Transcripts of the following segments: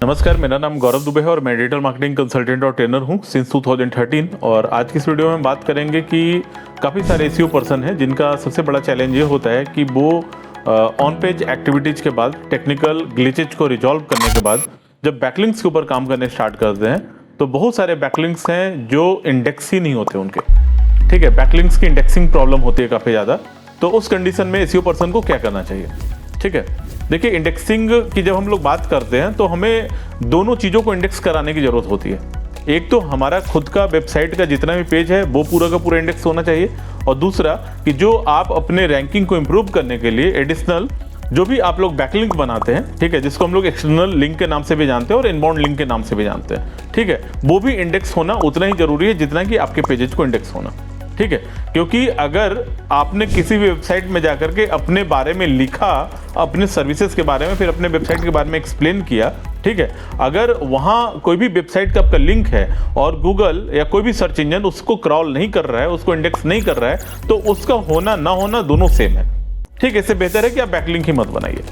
नमस्कार, मेरा नाम गौरव दुबे है और मैं डिजिटल मार्केटिंग कंसल्टेंट और ट्रेनर हूं सिंस 2013। और आज की इस वीडियो में बात करेंगे कि काफ़ी सारे एसईओ पर्सन हैं जिनका सबसे बड़ा चैलेंज ये होता है कि वो ऑन पेज एक्टिविटीज़ के बाद, टेक्निकल ग्लिचेज को रिजॉल्व करने के बाद जब बैकलिंक्स के ऊपर काम करने स्टार्ट करते हैं तो बहुत सारे बैकलिंक्स हैं जो इंडेक्स ही नहीं होते उनके। ठीक है, बैकलिंक्स की इंडेक्सिंग प्रॉब्लम होती है काफ़ी ज़्यादा। तो उस कंडीशन में एसईओ पर्सन को क्या करना चाहिए? ठीक है, देखिए, इंडेक्सिंग की जब हम लोग बात करते हैं तो हमें दोनों चीज़ों को इंडेक्स कराने की ज़रूरत होती है। एक तो हमारा खुद का वेबसाइट का जितना भी पेज है वो पूरा का पूरा इंडेक्स होना चाहिए, और दूसरा कि जो आप अपने रैंकिंग को इम्प्रूव करने के लिए एडिशनल जो भी आप लोग बैकलिंक बनाते हैं, ठीक है, जिसको हम लोग एक्सटर्नल लिंक के नाम से भी जानते हैं और इनबाउंड लिंक के नाम से भी जानते हैं, ठीक है, वो भी इंडेक्स होना उतना ही जरूरी है जितना कि आपके पेजेज को इंडेक्स होना। ठीक है, क्योंकि अगर आपने किसी भी वेबसाइट में जाकर के अपने बारे में लिखा, अपने सर्विसेज के बारे में, फिर अपने वेबसाइट के बारे में एक्सप्लेन किया, ठीक है, अगर वहाँ कोई भी वेबसाइट का आपका लिंक है और गूगल या कोई भी सर्च इंजन उसको क्रॉल नहीं कर रहा है, उसको इंडेक्स नहीं कर रहा है, तो उसका होना ना होना दोनों सेम है। ठीक है, इससे बेहतर है कि आप बैकलिंक ही मत बनाइए।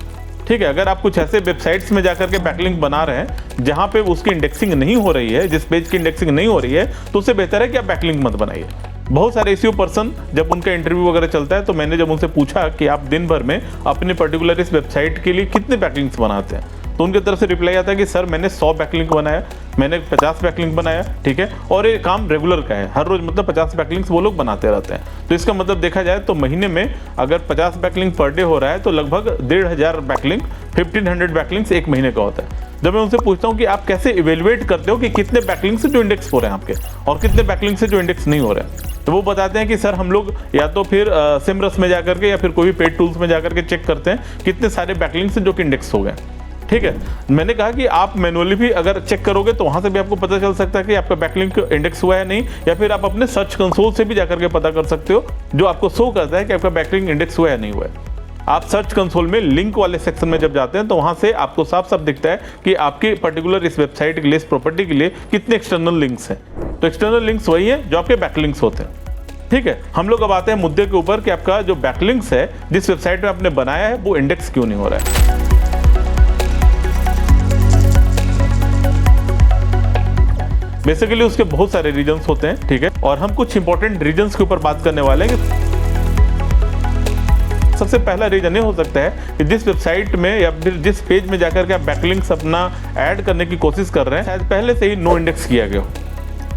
ठीक है, अगर आप कुछ ऐसे वेबसाइट्स में जाकर के बैकलिंक बना रहे हैं जहाँ पे उसकी इंडेक्सिंग नहीं हो रही है, जिस पेज की इंडेक्सिंग नहीं हो रही है, तो उससे बेहतर है कि आप बैकलिंक मत बनाइए। बहुत सारे एसईओ पर्सन जब उनका इंटरव्यू वगैरह चलता है तो मैंने जब उनसे पूछा कि आप दिन भर में अपने पर्टिकुलर इस वेबसाइट के लिए कितने बैकलिंक्स बनाते हैं, तो उनकी तरफ से रिप्लाई आता है कि सर मैंने 100 बैकलिंक बनाया, मैंने 50 बैकलिंक बनाया। ठीक है, और ये काम रेगुलर का है, हर रोज मतलब 50 बैकलिंक्स वो लोग बनाते रहते हैं। तो इसका मतलब देखा जाए तो महीने में अगर 50 बैकलिंक पर डे हो रहा है तो लगभग 1500 बैकलिंक, 1500 बैकलिंक्स एक महीने का होता है। जब मैं उनसे पूछता हूँ कि आप कैसे इवेलुएट करते हो कि कितने बैकलिंक्स जो इंडेक्स हो रहे हैं आपके और कितने बैकलिंक्स से जो इंडेक्स नहीं हो रहे हैं, तो वो बताते हैं कि सर हम लोग या तो फिर सिमरस में जाकर के या फिर कोई भी पेड टूल्स में जाकर के चेक करते हैं कितने सारे बैकलिंक्स जो कि इंडेक्स हो गए। ठीक है, मैंने कहा कि आप मैनुअली भी अगर चेक करोगे तो वहां से भी आपको पता चल सकता है कि आपका बैकलिंक इंडेक्स हुआ है नहीं, या फिर आप अपने सर्च कंसोल से भी जाकर के पता कर सकते हो जो आपको शो करता है कि आपका बैकलिंक इंडेक्स हुआ है नहीं हुआ है। आप सर्च कंसोल में लिंक वाले सेक्शन में जब जाते हैं तो वहां से आपको साफ साफ दिखता है कि आपके पर्टिकुलर इस वेबसाइट के लिए, इस प्रॉपर्टी के लिए कितने एक्सटर्नल लिंक्स हैं। तो एक्सटर्नल लिंक्स वही है जो आपके बैकलिंक्स होते हैं। ठीक है, हम लोग अब आते हैं मुद्दे के ऊपर कि आपका जो बैकलिंक्स है जिस वेबसाइट में आपने बनाया है वो इंडेक्स क्यों नहीं हो रहा है। बेसिकली उसके बहुत सारे रीजंस होते हैं। ठीक है, और हम कुछ इंपॉर्टेंट रीजंस के ऊपर बात करने वाले हैं। सबसे पहला रीजन ये हो सकता है कि जिस वेबसाइट में या फिर जिस पेज में जाकर के आप बैकलिंक्स अपना ऐड करने की कोशिश कर रहे हैं शायद पहले से ही नो इंडेक्स किया गया हो।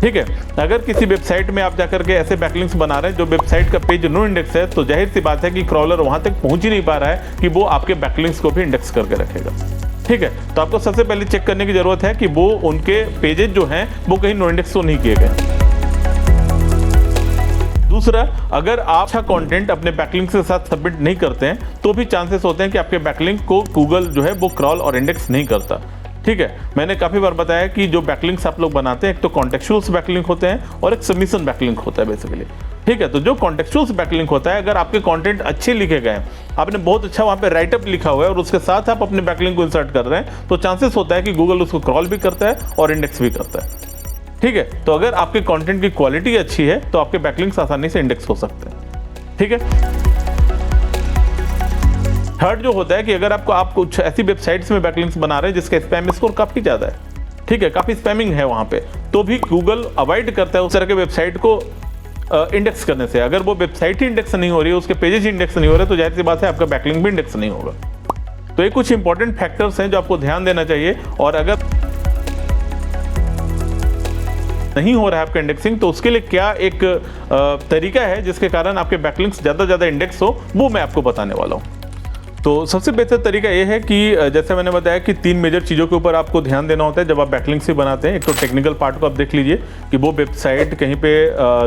ठीक है, अगर किसी वेबसाइट में आप जाकर के ऐसे बैकलिंक्स बना रहे हैं जो वेबसाइट का पेज नो इंडेक्स है, तो जाहिर सी बात है कि क्रॉलर वहां तक पहुंच ही नहीं पा रहा है कि वो आपके बैकलिंक्स को भी इंडेक्स करके रखेगा। ठीक है, तो आपको सबसे पहले चेक करने की जरूरत है कि वो उनके पेजेस जो हैं वो कहीं नो इंडेक्स तो नहीं किए गए। दूसरा, अगर आप अच्छा कंटेंट अपने बैकलिंक के साथ सबमिट नहीं करते हैं तो भी चांसेस होते हैं कि आपके बैकलिंक को गूगल जो है वो क्रॉल और इंडेक्स नहीं करता। ठीक है, मैंने काफ़ी बार बताया कि जो बैकलिंक्स आप लोग बनाते हैं एक तो कॉन्टेक्चुअल्स बैकलिंक होते हैं और एक सबमिशन बैकलिंक होता है बेसिकली। ठीक है, तो जो कॉन्टेक्चुअल्स बैकलिंक होता है, अगर आपके कंटेंट अच्छे लिखे गए हैं, आपने बहुत अच्छा वहाँ पे राइटअप लिखा हुआ है और उसके साथ आप अपने बैकलिंक को इंसर्ट कर रहे हैं, तो चांसेस होता है कि गूगल उसको क्रॉल भी करता है और इंडेक्स भी करता है। ठीक है, तो अगर आपके कंटेंट की क्वालिटी अच्छी है तो आपके बैकलिंक्स आसानी से इंडेक्स हो सकते हैं। ठीक है, थर्ड जो होता है कि अगर आप कुछ ऐसी वेबसाइट्स में बैकलिंक्स बना रहे हैं जिसका स्पैम स्कोर काफी ज्यादा है, ठीक है, काफी स्पैमिंग है वहां पे, तो भी गूगल अवॉइड करता है उस तरह के वेबसाइट को इंडेक्स करने से। अगर वो वेबसाइट ही इंडेक्स नहीं हो रही है, उसके पेजेस इंडेक्स नहीं हो रहे, तो जाहिर सी बात है आपका बैकलिंक भी इंडेक्स नहीं होगा। तो ये कुछ इंपॉर्टेंट फैक्टर्स हैं जो आपको ध्यान देना चाहिए, और अगर नहीं हो रहा है आपका इंडेक्सिंग तो उसके लिए क्या एक तरीका है जिसके कारण आपके बैकलिंक्स ज़्यादा इंडेक्स हो, वो मैं आपको बताने वाला हूँ। तो सबसे बेहतर तरीका ये है कि जैसे मैंने बताया कि 3 मेजर चीज़ों के ऊपर आपको ध्यान देना होता है जब आप बैकलिंक्स भी बनाते हैं। एक तो टेक्निकल पार्ट को आप देख लीजिए कि वो वेबसाइट कहीं पे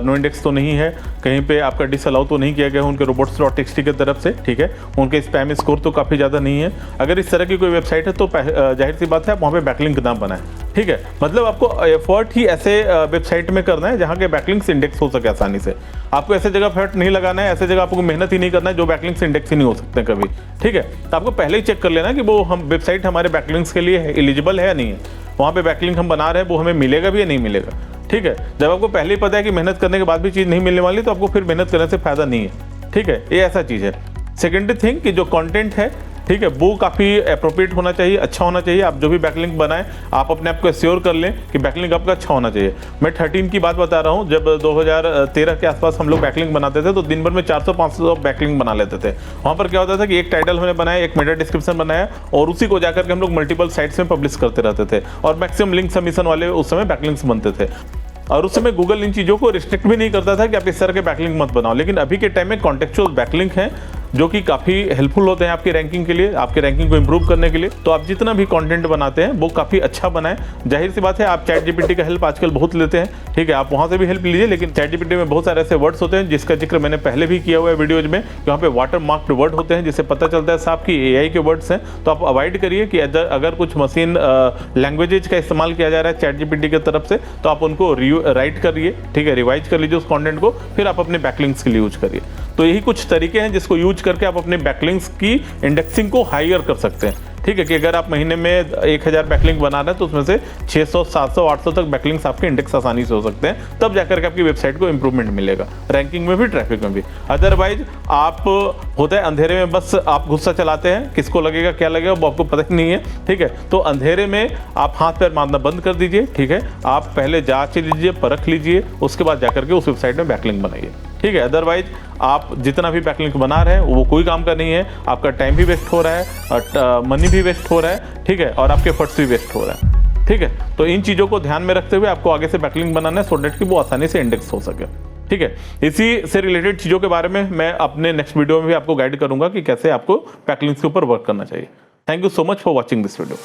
नो इंडेक्स तो नहीं है, कहीं पे आपका डिसअलाउ तो नहीं किया गया उनके robots.txt की तरफ से। ठीक है, उनके स्पैम स्कोर तो काफ़ी ज़्यादा नहीं है। अगर इस तरह की कोई वेबसाइट है तो जाहिर सी बात है आप वहाँ पर बैकलिंक ना बनाएं। ठीक है, मतलब आपको एफर्ट ही ऐसे वेबसाइट में करना है जहाँ के बैकलिंक्स इंडेक्स हो सके आसानी से। आपको ऐसे जगह एफर्ट नहीं लगाना है, ऐसे जगह आपको मेहनत ही नहीं करना है जो बैकलिंक्स इंडेक्स ही नहीं हो सकते कभी। ठीक है, तो आपको पहले ही चेक कर लेना कि वो हम वेबसाइट हमारे बैकलिंक्स के लिए एलिजिबल है या नहीं है, वहाँ पे बैकलिंक हम बना रहे हैं वो हमें मिलेगा भी या नहीं मिलेगा। ठीक है, जब आपको पहले ही पता है कि मेहनत करने के बाद भी चीज़ नहीं मिलने वाली तो आपको फिर मेहनत करने से फायदा नहीं है। ठीक है, ये ऐसा चीज़ है। सेकेंडरी थिंग कि जो कंटेंट है ठीक है, वो काफ़ी अप्रोप्रिएट होना चाहिए, अच्छा होना चाहिए। आप जो भी बैकलिंक बनाएं आप अपने आप को एश्योर कर लें कि बैकलिंक आपका अच्छा होना चाहिए। मैं 13 की बात बता रहा हूं, जब 2013 के आसपास हम लोग बैकलिंक बनाते थे तो दिन भर में 400-500 बैकलिंक बना लेते थे। वहां पर क्या होता था कि एक टाइटल हमने बनाया, एक मेटा डिस्क्रिप्शन बनाया और उसी को जाकर के हम लोग मल्टीपल साइट्स में पब्लिश करते रहते थे और मैक्सिमम लिंक सबमिशन वाले उस समय बैकलिंक्स बनते थे। और उस समय गूगल इन चीज़ों को रिस्ट्रिक्ट भी नहीं करता था कि आप इस तरह के बैकलिंक मत बनाओ। लेकिन अभी के टाइम में कॉन्टेक्चुअल बैकलिंक हैं जो कि काफ़ी हेल्पफुल होते हैं आपकी रैंकिंग के लिए, आपके रैंकिंग को इंप्रूव करने के लिए। तो आप जितना भी कंटेंट बनाते हैं वो काफ़ी अच्छा बनाएं। जाहिर सी बात है, आप चैट जीपीटी का हेल्प आजकल बहुत लेते हैं, ठीक है, आप वहाँ से भी हेल्प लीजिए। लेकिन चैट जीपीटी में बहुत सारे ऐसे वर्ड्स होते हैं जिसका जिक्र मैंने पहले भी किया हुआ है वीडियोज में, यहाँ पे वाटर मार्क्ड वर्ड होते हैं जिससे पता चलता है साफ कि AI के वर्ड्स हैं। तो आप अवॉइड करिए कि अगर कुछ मशीन लैंग्वेजेज का इस्तेमाल किया जा रहा है चैट जीपीटी की तरफ से तो आप उनको राइट करिए, ठीक है, रिवाइज कर लीजिए उस कंटेंट को, फिर आप अपने बैकलिंक्स के लिए यूज करिए। तो यही कुछ तरीके हैं जिसको यूज करके आप अपने बैकलिंक्स की इंडेक्सिंग को हायर कर सकते हैं। ठीक है, कि अगर आप महीने में 1000 बैकलिंक बना रहे हैं तो उसमें से 600, 700, 800 तक बैकलिंक्स आपके इंडेक्स आसानी से हो सकते हैं। तब जाकर के आपकी वेबसाइट को इंप्रूवमेंट मिलेगा, रैंकिंग में भी, ट्रैफिक में भी। अदरवाइज आप होता है अंधेरे में बस आप गुस्सा चलाते हैं, किसको लगेगा क्या लगेगा वो आपको पता ही नहीं है। ठीक है, तो अंधेरे में आप हाथ पैर मारना बंद कर दीजिए। ठीक है, आप पहले जांच लीजिए, परख लीजिए, उसके बाद जाकर के उस वेबसाइट में बैकलिंक बनाइए। ठीक है, अदरवाइज आप जितना भी बैकलिंक बना रहे हैं वो कोई काम का नहीं है, आपका टाइम भी वेस्ट हो रहा है, मनी भी वेस्ट हो रहा है, ठीक है, और आपके एफर्ट्स भी वेस्ट हो रहा है। ठीक है, तो इन चीज़ों को ध्यान में रखते हुए आपको आगे से बैकलिंक बनाना है सो दैट कि वो आसानी से इंडेक्स हो सके। ठीक है, इसी से रिलेटेड चीज़ों के बारे में मैं अपने नेक्स्ट वीडियो में भी आपको गाइड करूंगा कि कैसे आपको बैकलिंक्स के ऊपर वर्क करना चाहिए। Thank you so much for watching this video.